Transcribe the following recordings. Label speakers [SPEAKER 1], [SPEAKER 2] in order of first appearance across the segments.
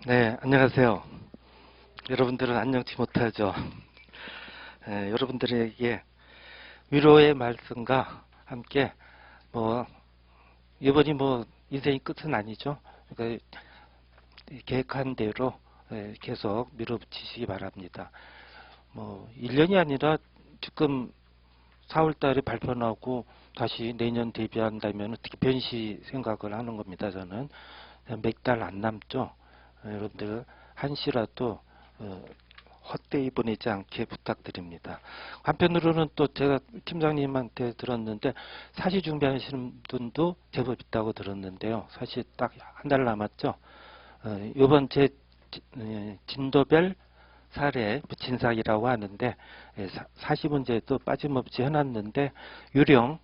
[SPEAKER 1] 네, 안녕하세요. 여러분들은 안녕치 못하죠. 여러분들에게 위로의 말씀과 함께 뭐 이번이 인생의 끝은 아니죠. 그러니까 계획한 대로 계속 밀어붙이시기 바랍니다. 1년이 아니라 지금 4월 달에 발표 나오고 다시 내년 데뷔한다면 특히 변시 생각을 하는 겁니다. 저는 몇 달 안 남죠. 여러분들 한시라도 헛되이 보내지 않게 부탁드립니다. 한편으로는 또 제가 팀장님한테 들었는데 사시 준비하시는 분도 제법 있다고 들었는데요. 사실 딱 한 달 남았죠. 이번 제 진도별 사례 진삭이라고 하는데 사시 문제도 빠짐없이 해놨는데 유령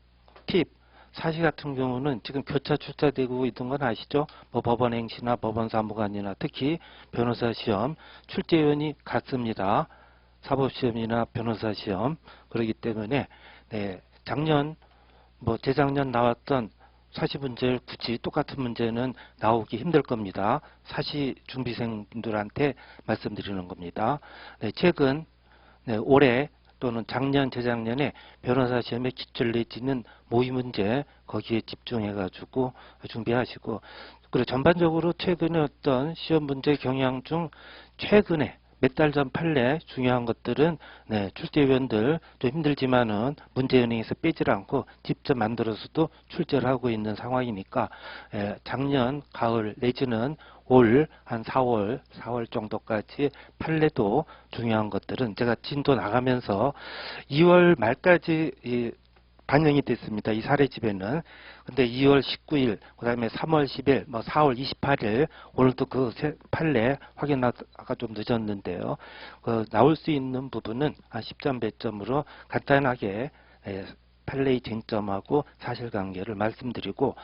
[SPEAKER 1] 팁 사시 같은 경우는 지금 교차 출제되고 있는 건 아시죠? 법원 행시나 법원 사무관이나 특히 변호사 시험 출제위원이 같습니다. 사법시험이나 변호사 시험. 그렇기 때문에 작년 재작년 나왔던 사시 문제를 굳이 똑같은 문제는 나오기 힘들 겁니다. 사시 준비생분들한테 말씀드리는 겁니다. 최근 올해 또는 작년, 재작년에 변호사 시험에 기출 내지는 모의 문제 거기에 집중해 가지고 준비하시고, 그리고 전반적으로 최근에 어떤 시험 문제 경향 중 최근에 몇 달 전 판례 중요한 것들은 출제위원들 좀 힘들지만은 문제은행에서 빼질 않고 직접 만들어서도 출제를 하고 있는 상황이니까 작년 가을 내지는 올 한 4월 정도까지 판례도 중요한 것들은 제가 진도 나가면서 2월 말까지 반영이 됐습니다. 이 사례집에는. 근데 2월 19일, 그 다음에 3월 10일, 4월 28일, 오늘도 그 판례 확인하다가 좀 늦었는데요. 나올 수 있는 부분은 한 10점, 100점으로 간단하게 판례의 쟁점하고 사실관계를 말씀드리고,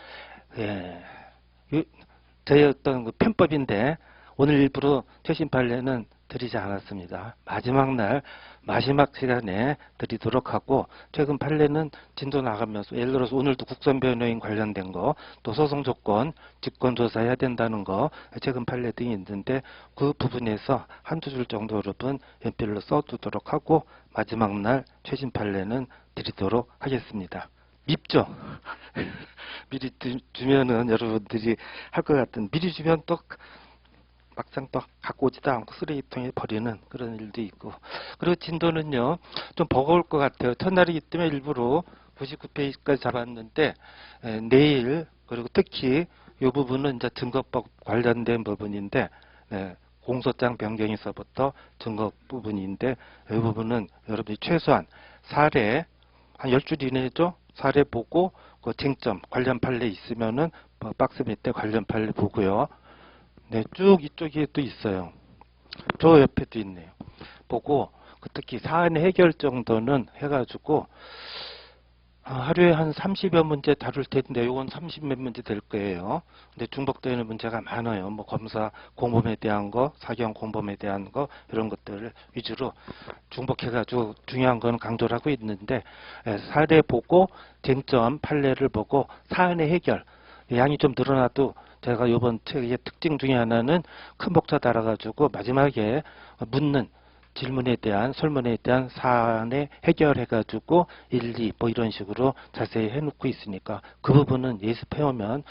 [SPEAKER 1] 저희 어떤 그 편법인데 오늘 일부러 최신 판례는 드리지 않았습니다. 마지막 날 마지막 시간에 드리도록 하고, 최근 판례는 진도 나가면서 예를 들어서 오늘도 국선변호인 관련된 거, 또 소송 조건, 직권조사 해야 된다는 거, 최근 판례 등이 있는데 그 부분에서 한두 줄 정도 여러분 연필로 써두도록 하고 마지막 날 최신 판례는 드리도록 하겠습니다. 밉죠? 미리 주면은 여러분들이 할 것 같은, 미리 주면 또 막상 또 갖고 오지도 않고 쓰레기통에 버리는 그런 일도 있고. 그리고 진도는요 좀 버거울 것 같아요. 첫날이기 때문에 일부러 99페이지까지 잡았는데 내일, 그리고 특히 이 부분은 이제 증거법 관련된 부분인데 공소장 변경에서부터 증거 부분인데 이 부분은 여러분이 최소한 사례 한 10줄 이내죠. 사례 보고 그 쟁점 관련 판례 있으면은 박스 밑에 관련 판례 보고요. 쭉 이쪽에 또 있어요. 저 옆에도 있네요. 보고 특히 사안 해결 정도는 해가지고 하루에 한 30여 문제 다룰 텐데 이건 30몇 문제 될 거예요. 근데 중복되는 문제가 많아요. 검사 공범에 대한 거, 사경 공범에 대한 거 이런 것들을 위주로 중복해가지고 중요한 건 강조를 하고 있는데 사례 보고 쟁점 판례를 보고 사안의 해결 양이 좀 늘어나도 제가 이번 책의 특징 중에 하나는 큰 목차 달아가지고 마지막에 묻는 질문에 대한 설문에 대한 사안에 해결해가지고 1, 2 이런 식으로 자세히 해놓고 있으니까 그 부분은 예습해오면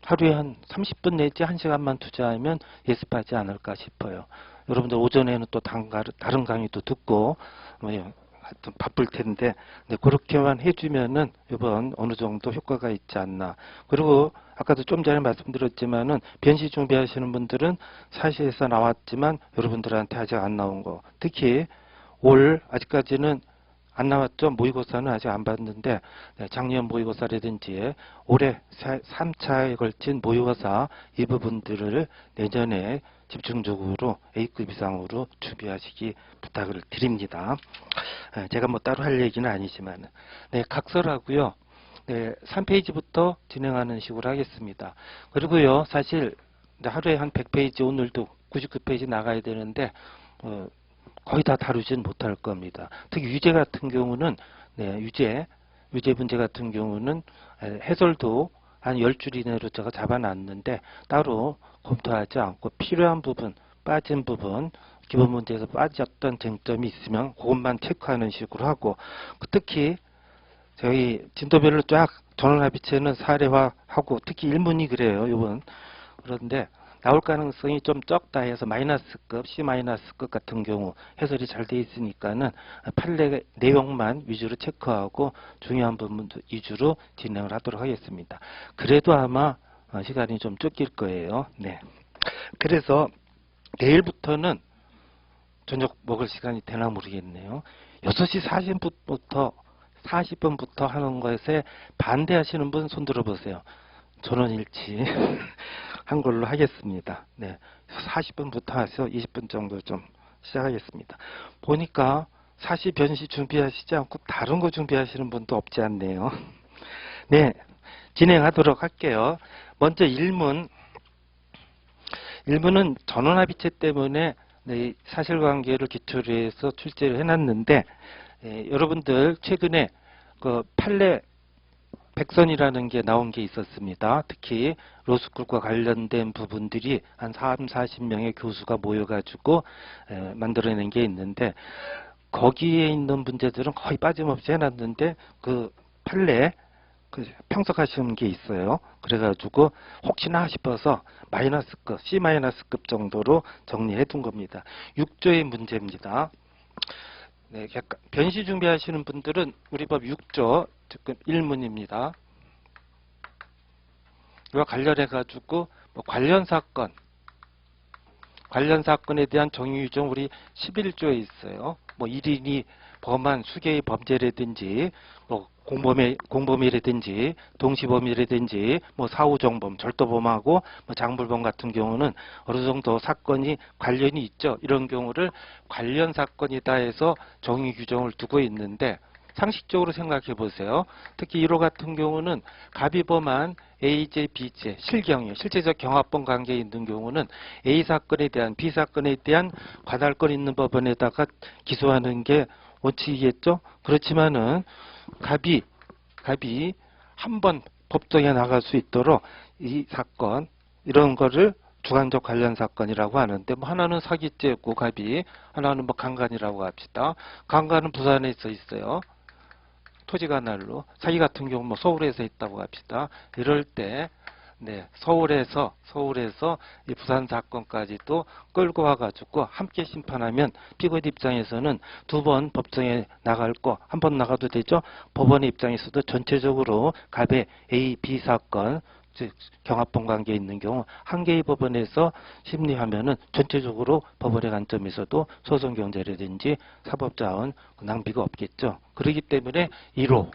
[SPEAKER 1] 하루에 한 30분 내지 1시간만 투자하면 예습하지 않을까 싶어요. 여러분들 오전에는 또 다른 강의도 듣고 하여튼 바쁠 텐데 그렇게만 해주면은 이번 어느 정도 효과가 있지 않나. 그리고 아까도 좀 전에 말씀드렸지만은 변시 준비하시는 분들은 사시에서 나왔지만 여러분들한테 아직 안 나온 거, 특히 올 아직까지는 안 나왔죠. 모의고사는 아직 안 봤는데 작년 모의고사라든지 올해 3차에 걸친 모의고사 이 부분들을 내년에 집중적으로 A급 이상으로 준비하시기 부탁을 드립니다. 제가 따로 할 얘기는 아니지만 각설하고요. 3페이지부터 진행하는 식으로 하겠습니다. 그리고요, 사실 하루에 한 100페이지, 오늘도 99페이지 나가야 되는데 거의 다 다루진 못할 겁니다. 특히 유제 같은 경우는 유제 문제 같은 경우는 해설도 한 10줄 이내로 제가 잡아놨는데 따로 검토하지 않고 필요한 부분, 빠진 부분, 기본 문제에서 빠졌던 쟁점이 있으면 그것만 체크하는 식으로 하고, 특히 저희 진도별로 쫙 전원합의체는 사례화하고, 특히 1문이 그래요, 이번. 그런데 나올 가능성이 좀 적다 해서 마이너스급, C-급 같은 경우 해설이 잘 돼 있으니까는 판례 내용만 위주로 체크하고 중요한 부분 위주로 진행을 하도록 하겠습니다. 그래도 아마 시간이 좀 쫓길 거예요. 네. 그래서 내일부터는 저녁 먹을 시간이 되나 모르겠네요. 6시 40분부터 하는 것에 반대하시는 분 손 들어보세요. 전원일치 한 걸로 하겠습니다. 네, 40분부터 해서 20분 정도 좀 시작하겠습니다. 보니까 사시 변시 준비하시지 않고 다른 거 준비하시는 분도 없지 않네요. 네, 진행하도록 할게요. 먼저 1문. 1문은 전원합의체 때문에 네, 사실관계를 기초로 해서 출제를 해놨는데, 여러분들 최근에 그 판례 백선이라는 게 나온 게 있었습니다. 특히 로스쿨과 관련된 부분들이 한 40명의 교수가 모여가지고 만들어낸 게 있는데, 거기에 있는 문제들은 거의 빠짐없이 해놨는데 그 판례 평석하시는 게 있어요. 그래가지고 혹시나 싶어서 마이너스급, C-급 정도로 정리해 둔 겁니다. 6조의 문제입니다. 네, 변시 준비하시는 분들은 우리 법 6조, 즉 1문입니다. 이와 관련해 가지고 관련 사건에 대한 정의 규정 우리 11조에 있어요. 1인이 범한 수개의 범죄라든지 공범이라든지 동시범이라든지 사후정범, 절도범하고 장불범 같은 경우는 어느 정도 사건이 관련이 있죠. 이런 경우를 관련 사건이다 해서 정의 규정을 두고 있는데, 상식적으로 생각해 보세요. 특히 1호 같은 경우는 갑이 범한 A죄, B죄, 실경이요. 실제적 경합범 관계에 있는 경우는 A 사건에 대한 B 사건에 대한 관할권 있는 법원에다가 기소하는 게 원칙이겠죠. 그렇지만은 갑이 한 번 법정에 나갈 수 있도록 이 사건, 이런 거를 주관적 관련 사건이라고 하는데, 하나는 사기죄고 갑이, 하나는 강간이라고 합시다. 강간은 부산에 있어요. 토지관할로. 사기 같은 경우 서울에서 있다고 합시다. 이럴 때 서울에서 이 부산 사건까지도 끌고 와가지고 함께 심판하면 피고인 입장에서는 2번 법정에 나갈 거, 한 번 나가도 되죠. 법원의 입장에서도 전체적으로 갑의 A, B 사건, 즉 경합범 관계에 있는 경우 한 개의 법원에서 심리하면은 전체적으로 법원의 관점에서도 소송 경제라든지 사법자원 낭비가 없겠죠. 그렇기 때문에 1호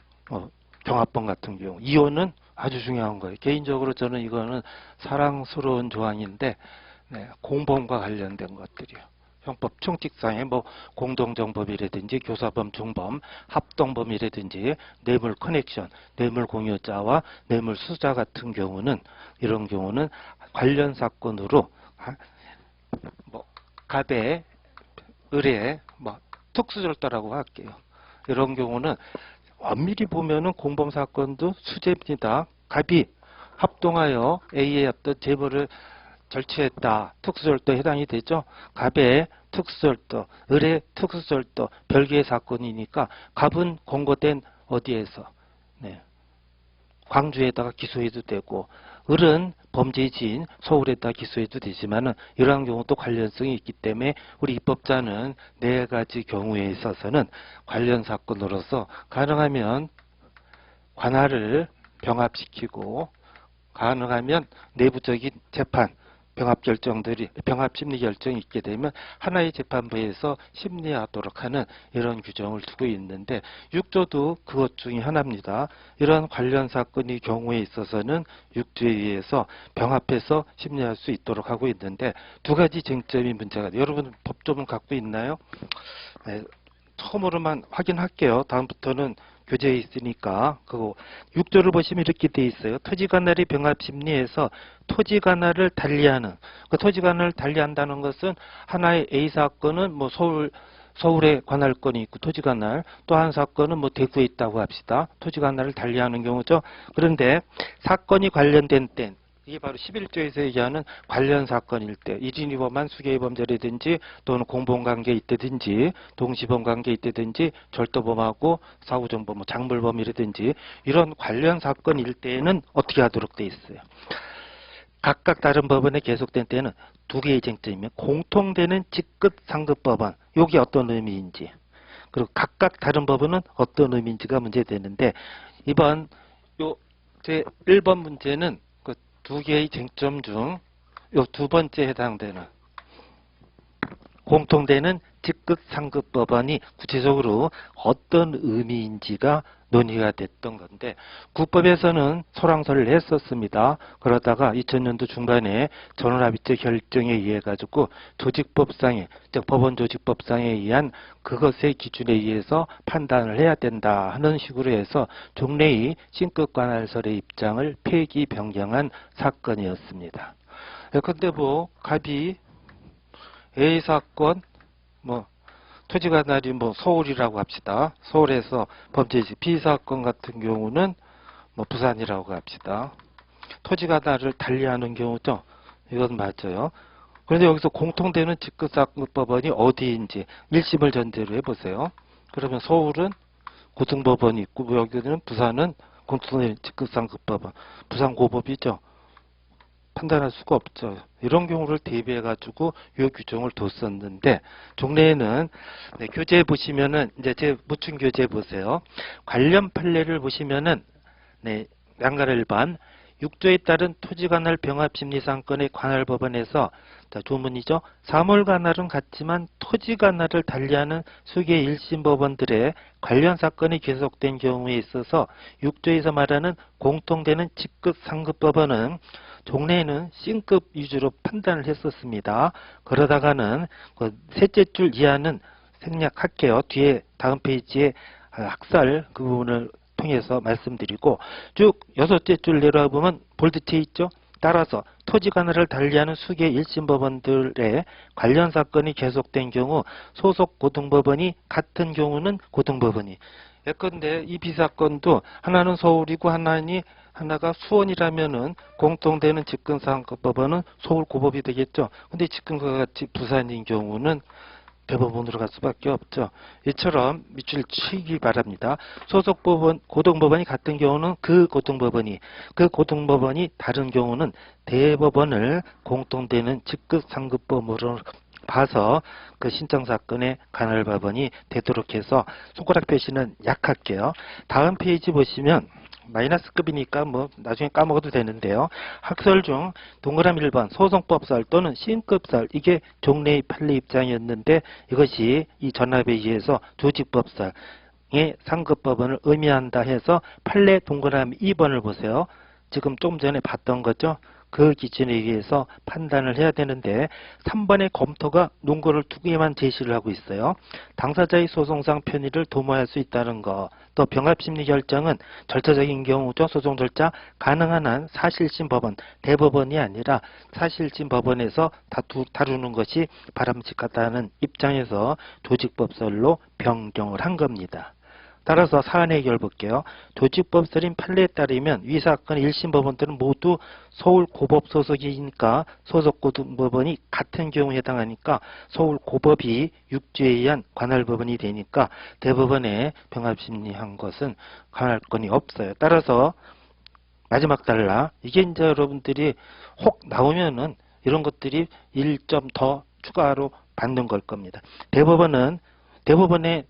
[SPEAKER 1] 경합범 같은 경우, 2호는 아주 중요한 거예요. 개인적으로 저는 이거는 사랑스러운 조항인데, 공범과 관련된 것들이요. 형법 총칙상의 공동정범이라든지 교사범, 중범, 합동범이라든지 뇌물 커넥션, 뇌물 공유자와 뇌물 수자 같은 경우는, 이런 경우는 관련 사건으로 갑의 의뢰 특수절도라고 할게요. 이런 경우는 엄밀히 보면은 공범 사건도 수재입니다. 갑이 합동하여 A의 어떤 재물을 절취했다. 특수절도에 해당이 되죠. 갑의 특수절도, 을의 특수절도, 별개의 사건이니까 갑은 권고된 어디에서? 광주에다가 기소해도 되고, 을은 범죄지인 서울에다 기소해도 되지만은 이러한 경우도 관련성이 있기 때문에 우리 입법자는 4가지 경우에 있어서는 관련 사건으로서 가능하면 관할을 병합시키고, 가능하면 내부적인 재판, 병합 심리 결정이 있게 되면 하나의 재판부에서 심리하도록 하는 이런 규정을 두고 있는데, 6조도 그것 중에 하나입니다. 이런 관련 사건의 경우에 있어서는 6조에 의해서 병합해서 심리할 수 있도록 하고 있는데, 2가지 쟁점이 문제가 돼요. 여러분 법조문 갖고 있나요? 처음으로만 확인할게요. 다음부터는 교재에 있으니까. 그거 6조를 보시면 이렇게 돼 있어요. 토지관할의 병합심리에서 토지관할을 달리하는, 그 토지관할을 달리한다는 것은 하나의 A 사건은 서울 서울에 관할권이 있고 토지관할, 또 한 사건은 뭐 대구에 있다고 합시다. 토지관할을 달리하는 경우죠. 그런데 사건이 관련된 때, 이게 바로 11조에서 얘기하는 관련 사건일 때, 1인 위법한 수개의 범죄라든지 또는 공범관계에 있다든지 동시범관계에 있다든지 절도범하고 사후정범, 뭐 작물범이라든지 이런 관련 사건일 때에는 어떻게 하도록 돼 있어요. 각각 다른 법원에 계속된 때는 두 개의 쟁점이면 공통되는 직급 상급 법원, 이게 어떤 의미인지, 그리고 각각 다른 법원은 어떤 의미인지가 문제되는데, 이번 요 제 1번 문제는 그 두 개의 쟁점 중 요 두 번째 해당되는 공통되는 직급 상급 법원이 구체적으로 어떤 의미인지가 논의가 됐던 건데, 국법에서는 소랑설을 했었습니다. 그러다가 2000년도 중반에 전원합의체 결정에 의해 가지고 조직법상의, 즉 법원 조직법상에 의한 그것의 기준에 의해서 판단을 해야 된다 하는 식으로 해서 종래의 신급관할설의 입장을 폐기 변경한 사건이었습니다. 그런데 뭐 갑이 A 사건, 뭐 토지관할이 뭐 서울이라고 합시다. 서울에서 범죄지. B 사건 같은 경우는 뭐 부산이라고 합시다. 토지관할을 달리하는 경우죠. 이건 맞아요. 그런데 여기서 공통되는 직급상급법원이 어디인지 1심을 전제로 해보세요. 그러면 서울은 고등법원이 있고, 여기는 부산은 공통되는 직급상급법원, 부산고법이죠. 판단할 수가 없죠. 이런 경우를 대비해 가지고 이 규정을 뒀었는데, 종래에는 교재 보시면은 이제 제 무충 교재 보세요. 관련 판례를 보시면은 양가를 1번 6조에 따른 토지관할 병합심리사건의 관할법원에서, 자, 조문이죠. 사물관할은 같지만 토지관할을 달리하는 수개의 1심 법원들의 관련 사건이 계속된 경우에 있어서 6조에서 말하는 공통되는 직급 상급법원은 종래에는 C급 위주로 판단을 했었습니다. 그러다가는 그 셋째 줄 이하는 생략할게요. 뒤에 다음 페이지에 학살 그 부분을 통해서 말씀드리고, 쭉 여섯째 줄 내려보면 볼드체 있죠. 따라서 토지관할을 달리하는 수개 1심 법원들의 관련 사건이 계속된 경우 소속 고등법원이 같은 경우는 고등법원이, 예컨대 이 비사건도 하나는 서울이고 하나가 수원이라면은 공통되는 직급상급법원은 서울고법이 되겠죠. 근데 지금과 같이 부산인 경우는 대법원으로 갈 수밖에 없죠. 이처럼 밑줄 치기 바랍니다. 소속 법원, 고등법원이 같은 경우는 그 고등법원이 다른 경우는 대법원을 공통되는 직급 상급법으로 봐서 그 신청사건의 관할법원이 되도록 해서, 손가락 표시는 약할게요. 다음 페이지 보시면 마이너스급이니까 뭐 나중에 까먹어도 되는데요. 학설 중 동그라미 1번 소송법설 또는 C급설, 이게 종래의 판례 입장이었는데 이것이 이 전압에 의해서 조직법설의 상급법원을 의미한다 해서 판례 동그라미 2번을 보세요. 지금 좀 전에 봤던 거죠. 그 기준에 의해서 판단을 해야 되는데 3번의 검토가 논거를 두 개만 제시를 하고 있어요. 당사자의 소송상 편의를 도모할 수 있다는 거, 또 병합심리 결정은 절차적인 경우죠. 소송 절차 가능한 한 사실심 법원, 대법원이 아니라 사실심 법원에서 다루는 것이 바람직하다는 입장에서 조직법설로 변경을 한 겁니다. 따라서 사안 해결 볼게요. 조직법설인 판례에 따르면 위 사건 1심 법원들은 모두 서울고법 소속이니까 소속고등법원이 같은 경우에 해당하니까 서울고법이 6조에 의한 관할법원이 되니까 대법원에 병합심리한 것은 관할권이 없어요. 따라서 마지막 단락, 이게 이제 여러분들이 혹 나오면은 이런 것들이 1점 더 추가로 받는 걸 겁니다. 대법원에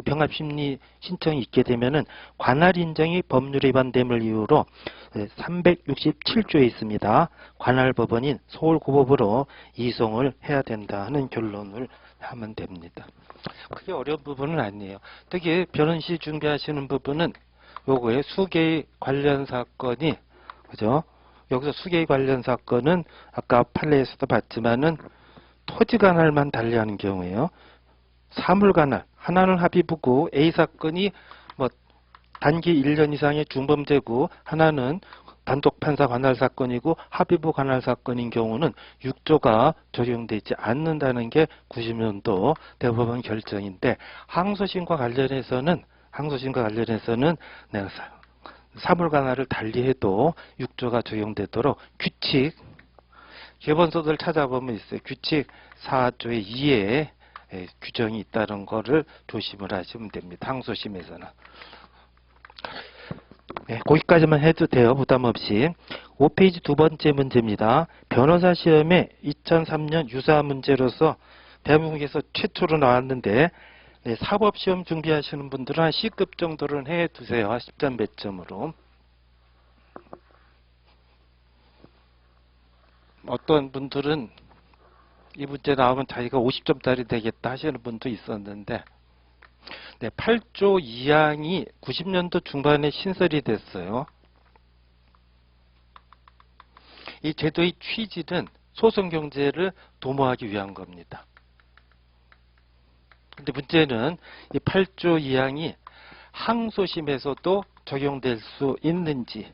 [SPEAKER 1] 병합심리 신청이 있게 되면은 관할 인정이 법률 위반됨을 이유로 367조에 있습니다. 관할 법원인 서울고법으로 이송을 해야 된다 하는 결론을 하면 됩니다. 크게 어려운 부분은 아니에요. 특히 변호시 준비하시는 부분은 요거에 수개의 관련 사건이, 그죠? 여기서 수개의 관련 사건은 아까 판례에서도 봤지만은 토지관할만 달리하는 경우에요. 사물관할, 하나는 합의부고 A 사건이 뭐 단기 1년 이상의 중범죄고 하나는 단독 판사 관할 사건이고 합의부 관할 사건인 경우는 6조가 적용되지 않는다는 게 90년도 대법원 결정인데 항소심과 관련해서는 내가 사물 관할을 달리해도 6조가 적용되도록 규칙 기본소득을 찾아보면 있어요. 규칙 4조의 2에 규정이 있다는 거를 조심을 하시면 됩니다. 항소심에서는. 네, 거기까지만 해도 돼요. 부담 없이. 5페이지 두 번째 문제입니다. 변호사 시험에 2003년 유사 문제로서 대한민국에서 최초로 나왔는데 네, 사법시험 준비하시는 분들은 한 C급 정도는 해두세요. 10점 배점으로. 어떤 분들은 이 문제 나오면 자기가 50점짜리 되겠다 하시는 분도 있었는데 네, 8조 2항이 90년도 중반에 신설이 됐어요. 이 제도의 취지는 소송경제를 도모하기 위한 겁니다. 근데 문제는 이 8조 2항이 항소심에서도 적용될 수 있는지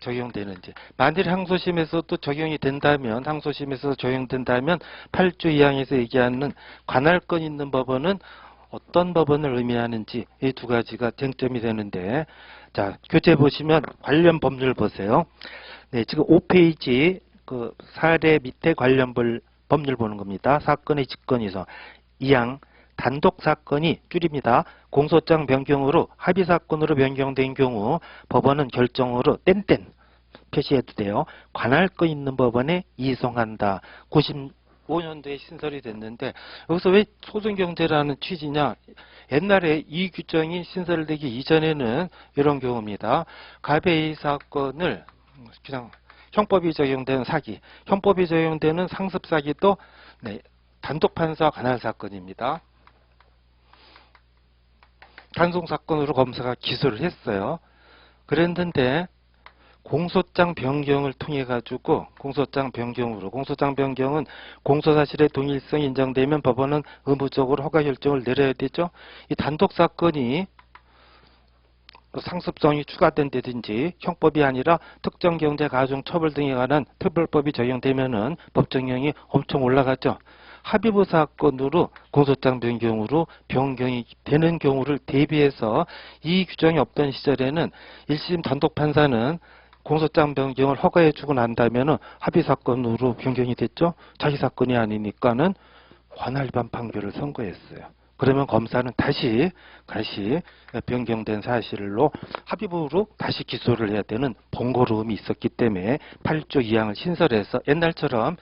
[SPEAKER 1] 적용되는지. 만일 항소심에서도 적용이 된다면, 항소심에서 적용된다면 8조 2항에서 얘기하는 관할권 있는 법원은 어떤 법원을 의미하는지 이 두 가지가 쟁점이 되는데, 자, 교재 보시면 관련 법률 보세요. 네, 지금 5페이지 그 사례 밑에 관련 법률 보는 겁니다. 사건의 직권이서 2항 단독 사건이 줄입니다. 공소장 변경으로 합의 사건으로 변경된 경우 법원은 결정으로 땡땡 표시해도 돼요. 관할권 있는 법원에 이송한다. 95년도에 신설이 됐는데 여기서 왜 소송경제라는 취지냐? 옛날에 이 규정이 신설되기 이전에는 이런 경우입니다. 가베이 사건을 그냥 형법이 적용되는 사기, 형법이 적용되는 상습 사기도 네, 단독 판사 관할 사건입니다. 단속 사건으로 검사가 기소를 했어요. 그랬는데 공소장 변경을 통해 가지고 공소장 변경은 공소사실의 동일성이 인정되면 법원은 의무적으로 허가 결정을 내려야 되죠. 이 단독 사건이 상습성이 추가된다든지 형법이 아니라 특정경제 가중 처벌 등에 관한 특별법이 적용되면은 법정형이 엄청 올라가죠. 합의부 사건으로 공소장 변경으로 변경이 되는 경우를 대비해서 이 규정이 없던 시절에는 1심 단독 판사는 공소장 변경을 허가해주고 난다면은 합의 사건으로 변경이 됐죠. 자기 사건이 아니니까는 관할 위반 판결을 선고했어요. 그러면 검사는 다시 변경된 사실로 합의부로 다시 기소를 해야 되는 번거로움이 있었기 때문에 8조 2항을 신설해서 옛날처럼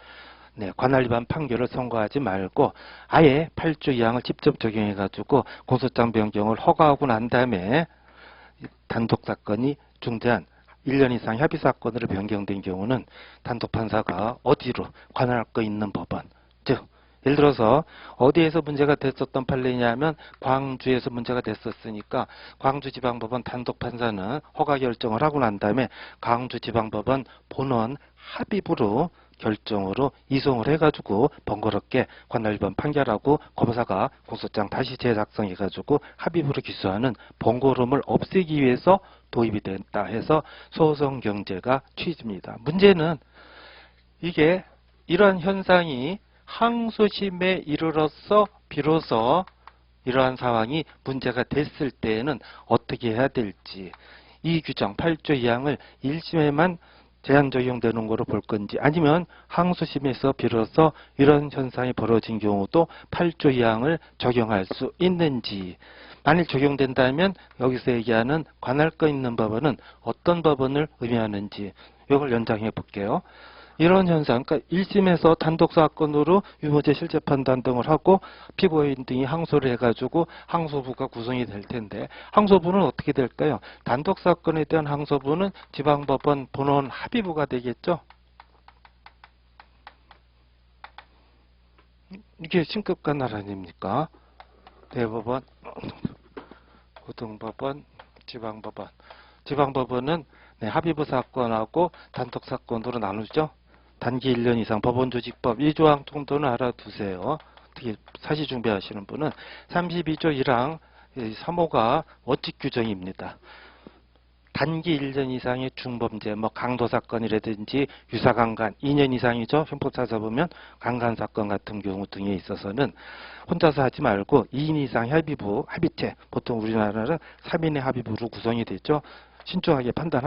[SPEAKER 1] 네, 관할 위반 판결을 선고하지 말고 아예 8조 2항을 직접 적용해 가지고 공소장 변경을 허가하고 난 다음에 단독 사건이 중대한 1년 이상 협의 사건으로 변경된 경우는 단독 판사가 어디로 관할권 있는 법원, 즉 예를 들어서 어디에서 문제가 됐었던 판례냐면 광주에서 문제가 됐었으니까 광주지방법원 단독 판사는 허가 결정을 하고 난 다음에 광주지방법원 본원 합의부로 결정으로 이송을 해가지고 번거롭게 관할 위반 판결하고 검사가 공소장 다시 재작성해가지고 합의부로 기소하는 번거로움을 없애기 위해서 도입이 됐다 해서 소송경제가 취지입니다. 문제는 이게 이러한 현상이 항소심에 이르러서 비로소 이러한 상황이 문제가 됐을 때에는 어떻게 해야 될지 이 규정 8조 2항을 1심에만 제한 적용되는 거로 볼 건지 아니면 항소심에서 비로소 이런 현상이 벌어진 경우도 8조 2항을 적용할 수 있는지 만일 적용된다면 여기서 얘기하는 관할권 있는 법원은 어떤 법원을 의미하는지 이걸 연장해 볼게요. 이런 현상, 그러니까 1심에서 단독 사건으로 유무죄 실제 판단 등을 하고 피고인 등이 항소를 해가지고 항소부가 구성이 될 텐데 항소부는 어떻게 될까요? 단독 사건에 대한 항소부는 지방법원 본원 합의부가 되겠죠. 이게 신급 관할 아닙니까? 대법원, 고등법원, 지방법원. 지방법원은 네, 합의부 사건하고 단독 사건으로 나누죠. 단기 1년 이상 법원조직법 1조항 정도는 알아두세요. 특히 사시 준비하시는 분은 32조 1항 3호가 원칙 규정입니다. 단기 1년 이상의 중범죄, 뭐 강도 사건이라든지 유사강간 2년 이상이죠. 형법사서 보면 강간 사건 같은 경우 등에 있어서는 혼자서 하지 말고 2인 이상 합의체, 보통 우리나라는 3인의 합의부로 구성이 되죠. 신중하게 판단하고